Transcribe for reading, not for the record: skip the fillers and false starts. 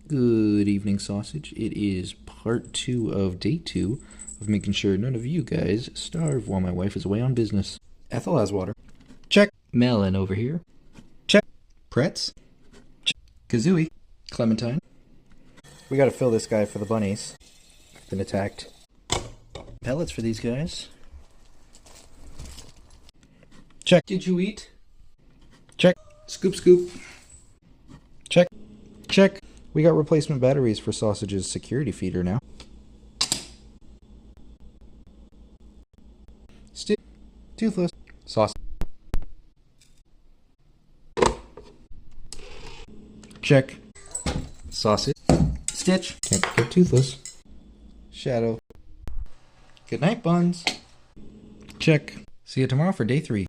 Good evening, sausage. It is part 2 of day 2 of making sure none of you guys starve while my wife is away on business. Ethel has water. Check. Melon over here. Check. Pretz. Check. Kazooie. Clementine. We gotta fill this guy for the bunnies. Been attacked. Pellets for these guys. Check. Did you eat? Check. Scoop, scoop. Check. Check. We got replacement batteries for Sausage's security feeder now. Toothless. Sausage. Check. Sausage. Stitch. Can't forget Toothless. Shadow. Good night, Buns. Check. See you tomorrow for day 3.